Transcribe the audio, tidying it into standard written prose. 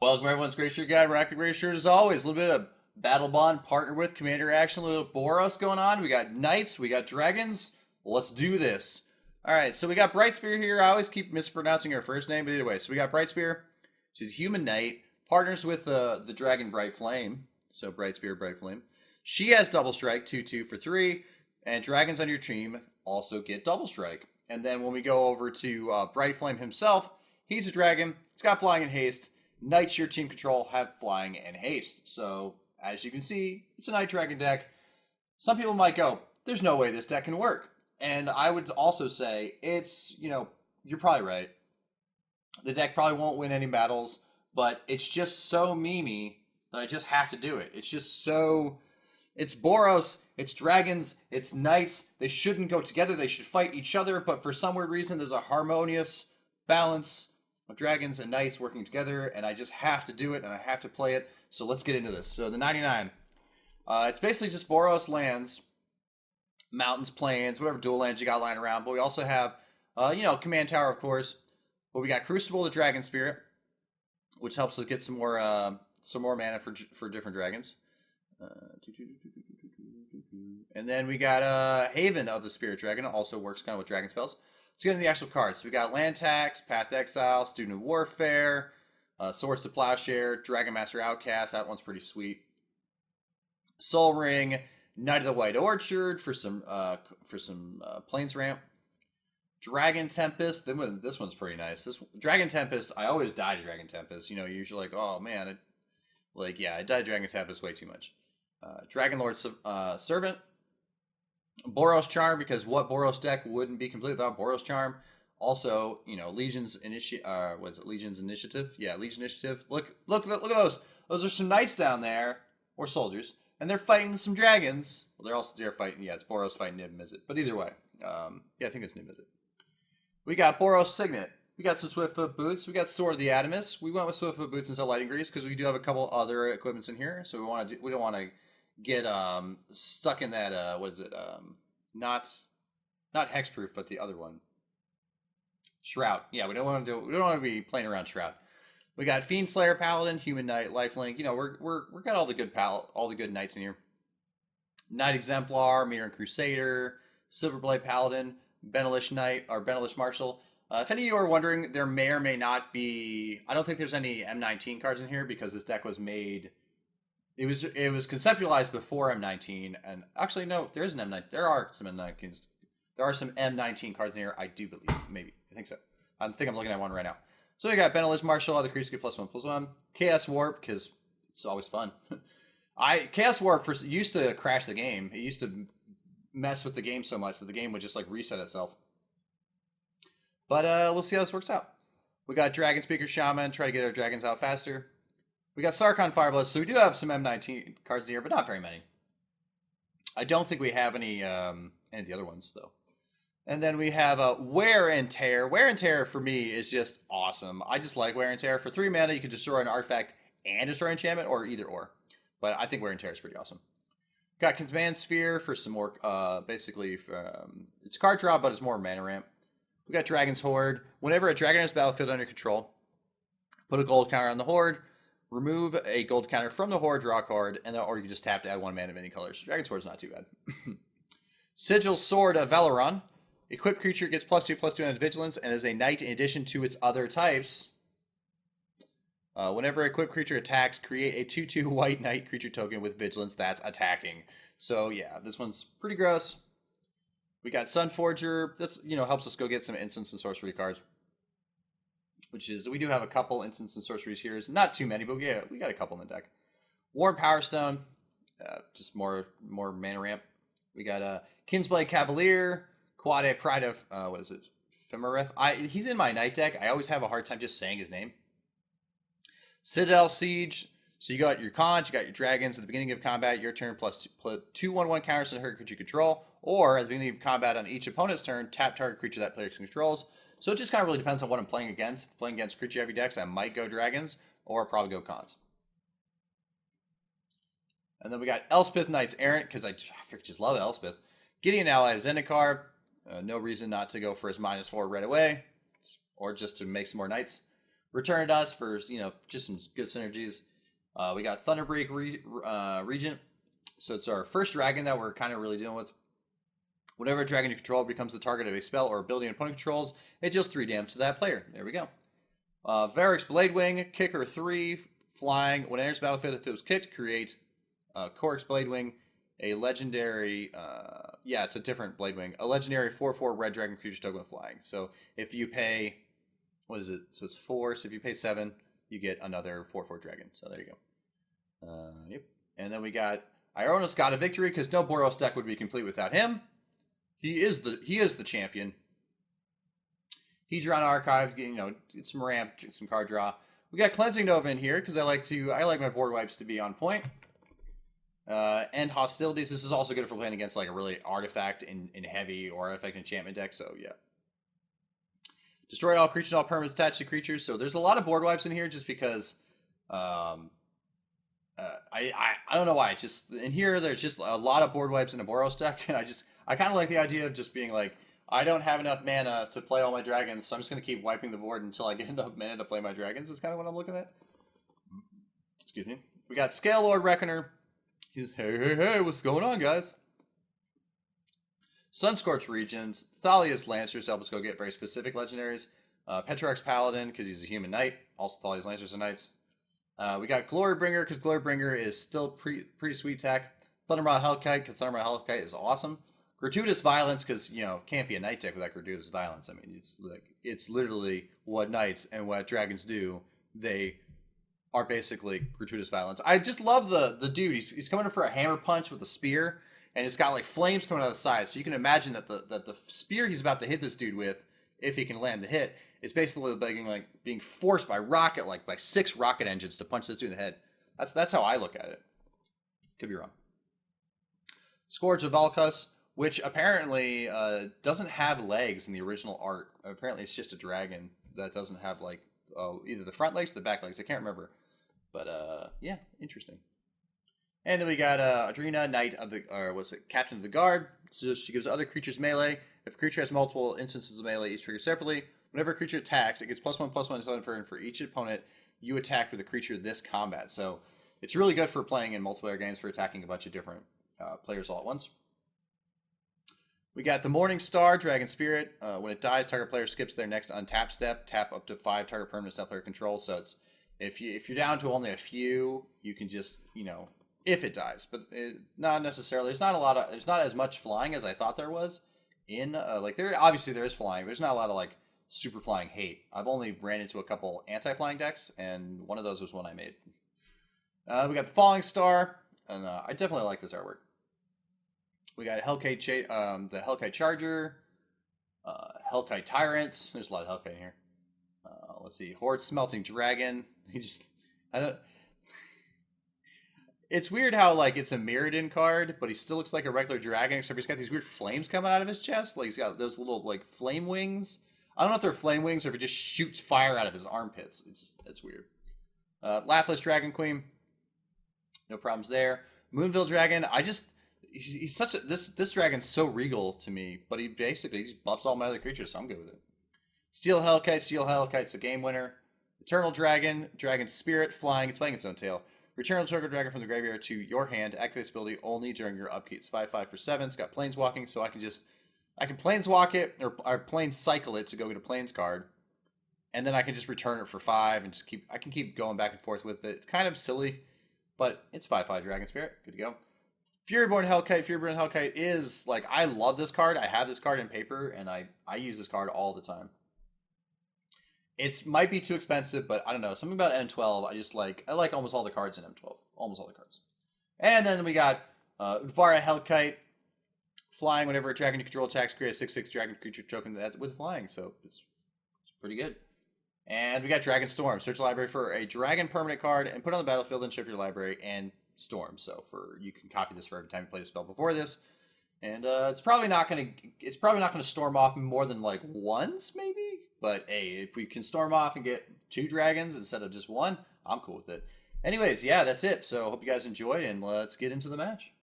Welcome everyone's Great Shirt Guide. Rock the Great Shirt as always. A little bit of Battle Bond partner with Commander action, a little Boros going on. We got Knights, we got Dragons. Let's do this. Alright, so we got Brightspear here. I always keep mispronouncing her first name, but either way. So we got Brightspear. She's a human knight. Partners with the dragon Brightflame. So Brightspear, Brightflame. She has double strike, 2/2 for 3. And dragons on your team also get double strike. And then when we go over to Brightflame himself, he's a dragon. He's got flying and haste. Knights your team control have flying and haste. So, as you can see, it's a Knight Dragon deck. Some people might go, there's no way this deck can work. And I would also say, you're probably right. The deck probably won't win any battles, but it's just so memey that I just have to do it. It's just so... It's Boros, it's Dragons, it's Knights. They shouldn't go together. They should fight each other, but for some weird reason, there's a harmonious balance of Dragons and Knights working together, and I just have to do it, and I have to play it. So let's get into this. So the 99. It's basically just Boros lands, mountains, plains, whatever dual lands you got lying around. But we also have, Command Tower, of course. But we got Crucible, the Dragon Spirit, which helps us get some more mana for different dragons. And then we got Haven of the Spirit Dragon. It also works kind of with dragon spells. Let's get into the actual cards. So we got Land Tax, Path to Exile, Student of Warfare, Swords to Plowshare, Dragon Master Outcast. That one's pretty sweet. Soul Ring, Knight of the White Orchard for some Plains Ramp. Dragon Tempest. This one's pretty nice. This Dragon Tempest. I always die to Dragon Tempest. You're usually like, oh man, I died to Dragon Tempest way too much. Dragon Lord Servant. Boros Charm, because what Boros deck wouldn't be complete without Boros Charm? Also, Legion's Legion's Initiative? Yeah, Legion Initiative. Look at those. Those are some knights down there, or soldiers, and they're fighting some dragons. Well, they're fighting. Yeah, it's Boros fighting Nib Mizzet. But either way, I think it's Nib Mizzet. We got Boros Signet. We got some Swiftfoot Boots. We got Sword of the Adamus. We went with Swiftfoot Boots instead of Lighting Grease because we do have a couple other equipments in here, so we don't want to get stuck in that not hexproof, but the other one, Shroud. Yeah, we don't want to be playing around Shroud. We got Fiend Slayer Paladin, Human Knight, Lifelink. We're got all the good knights in here. Knight Exemplar, Mirror and Crusader, Silverblade Paladin, Benelish Knight or Benelish Marshal. If any of you are wondering, there may or may not be. I don't think there's any M19 cards in here because this deck was made. It was conceptualized before M19, and actually no, there is an M19. There are some M19s. There are some M19 cards in here. I do believe, maybe I think so. I think I'm looking at one right now. So we got Benelish Marshal, other creatures get +1/+1. Chaos Warp because it's always fun. Chaos Warp used to crash the game. It used to mess with the game so much that the game would just reset itself. But we'll see how this works out. We got Dragon Speaker Shaman, try to get our dragons out faster. We got Sarkhan Fireblood, so we do have some M19 cards here, but not very many. I don't think we have any of the other ones, though. And then we have Wear and Tear. Wear and Tear, for me, is just awesome. I just like Wear and Tear. For 3 mana, you can destroy an artifact and destroy an enchantment, or either or. But I think Wear and Tear is pretty awesome. Got Command Sphere for some more, it's card draw, but it's more mana ramp. We got Dragon's Horde. Whenever a dragon has battlefield under control, put a gold counter on the horde, remove a gold counter from the horde, draw a card, or you just tap to add 1 mana of any color. So Dragon's Horde is not too bad. Sigil Sword of Valeron. Equipped creature gets +2/+2 on vigilance and is a knight in addition to its other types. Whenever equipped creature attacks, create a 2/2 white knight creature token with vigilance that's attacking. So yeah, this one's pretty gross. We got Sunforger. That's helps us go get some instants and sorcery cards. We do have a couple instants and sorceries here. It's not too many, but yeah, we got a couple in the deck. Warm Power Stone, just more mana ramp. We got Kinsblade Cavalier, Quade Pride of Femareth. He's in my Knight deck. I always have a hard time just saying his name. Citadel Siege. So you got your cons, you got your dragons. At the beginning of combat, your turn +2/+2/1/1 counters to target creature you control. Or at the beginning of combat on each opponent's turn, tap target creature that player controls. So it just kind of really depends on what I'm playing against. If I'm playing against creature heavy decks, I might go dragons or probably go cons. And then we got Elspeth Knights Errant, because I just love Elspeth. Gideon Ally Zendikar. No reason not to go for his -4 right away, or just to make some more knights. Return to Dust for, just some good synergies. We got Thunderbreak Regent. So it's our first dragon that we're kind of really dealing with. Whenever a dragon you control becomes the target of a spell or ability an opponent controls, it deals 3 damage to that player. There we go. Varric's Bladewing, Kicker 3, flying. When it enters the battlefield, if it was kicked, create Corix Bladewing, a legendary, it's a different Bladewing, a legendary 4/4 red dragon creature token with flying. So if you pay, what is it? So it's 4, so if you pay 7, you get another 4/4 dragon. So there you go. Yep. And then we got Ioronus God of Victory, because no Boros deck would be complete without him. He is the champion. Hedron Archive, get some ramp, some card draw. We got Cleansing Nova in here because I like my board wipes to be on point. End hostilities. This is also good for playing against like a really artifact in heavy or artifact enchantment deck. So yeah. Destroy all creatures, all permanents attached to creatures. So there's a lot of board wipes in here just because I don't know why. It's just in here there's just a lot of board wipes in a Boros deck, and I kind of like the idea of just being like, I don't have enough mana to play all my dragons, so I'm just going to keep wiping the board until I get enough mana to play my dragons, is kind of what I'm looking at. Excuse me. We got Scale Lord Reckoner. He's, hey, what's going on, guys? Sunscorch Regions. Thalia's Lancers to help us go get very specific legendaries. Petrarch's Paladin, because he's a human knight. Also, Thalia's Lancers are knights. We got Glorybringer, because Glorybringer is still pretty sweet tech. Thundermaw Hellkite, because Thundermaw Hellkite is awesome. Gratuitous Violence, because, can't be a knight deck without Gratuitous Violence. I mean, it's literally what knights and what dragons do. They are basically Gratuitous Violence. I just love the dude. He's coming in for a hammer punch with a spear, and it's got, like, flames coming out of the side. So you can imagine that the spear he's about to hit this dude with, if he can land the hit, is basically being forced by 6 rocket engines to punch this dude in the head. That's how I look at it. Could be wrong. Scourge of Valkus, which apparently doesn't have legs in the original art. Apparently it's just a dragon that doesn't have either the front legs or the back legs. I can't remember. But yeah, interesting. And then we got Adrena, Knight of the, Captain of the Guard. So she gives other creatures melee. If a creature has multiple instances of melee, each trigger separately. Whenever a creature attacks, it gets +1/+1 for each opponent you attack with a creature this combat. So it's really good for playing in multiplayer games for attacking a bunch of different players all at once. We got the Morning Star, Dragon Spirit. When it dies, target player skips their next untap step. Tap up to 5 target permanents that player controls. So it's if you're down to only a few, you can just if it dies, but not necessarily. There's not as much flying as I thought there was. There obviously there is flying. There's not a lot of super flying hate. I've only ran into a couple anti-flying decks, and one of those was one I made. We got the Falling Star, and I definitely like this artwork. We got Hellkite, the Hellkite Charger, Hellkite Tyrant. There's a lot of Hellkite here. Let's see, Horde Smelting Dragon. It's weird how it's a Mirrodin card, but he still looks like a regular dragon, except he's got these weird flames coming out of his chest. He's got those little flame wings. I don't know if they're flame wings or if it just shoots fire out of his armpits. It's weird. Laughless Dragon Queen. No problems there. Moonville Dragon. He's such a this dragon's so regal to me, but he just buffs all my other creatures, so I'm good with it. Steel Hellkite's a game winner. Eternal Dragon, Dragon Spirit, flying. It's playing its own tail. Return Target Dragon from the graveyard to your hand. Activate this ability only during your upkeep. It's 5/5 for 7. It's got Planeswalking, so I can Planeswalk it or Planes Cycle it to go get a Planes card, and then I can just return it for 5 and I can keep going back and forth with it. It's kind of silly, but it's 5/5 Dragon Spirit. Good to go. Furyborn Hellkite is I love this card. I have this card in paper, and I use this card all the time. It might be too expensive, but I don't know. Something about M12, I like almost all the cards in M12. Almost all the cards. And then we got Udvara Hellkite. Flying whenever a dragon you control attacks, create a 6/6 dragon creature token with flying. So it's pretty good. And we got Dragon Storm. Search the library for a dragon permanent card and put it on the battlefield and shift your library and Storm. So you can copy this for every time you play a spell before this. And it's probably not gonna storm off more than once, maybe. But hey, if we can storm off and get 2 dragons instead of just 1, I'm cool with it. Anyways, yeah, that's it. So hope you guys enjoyed, and let's get into the match.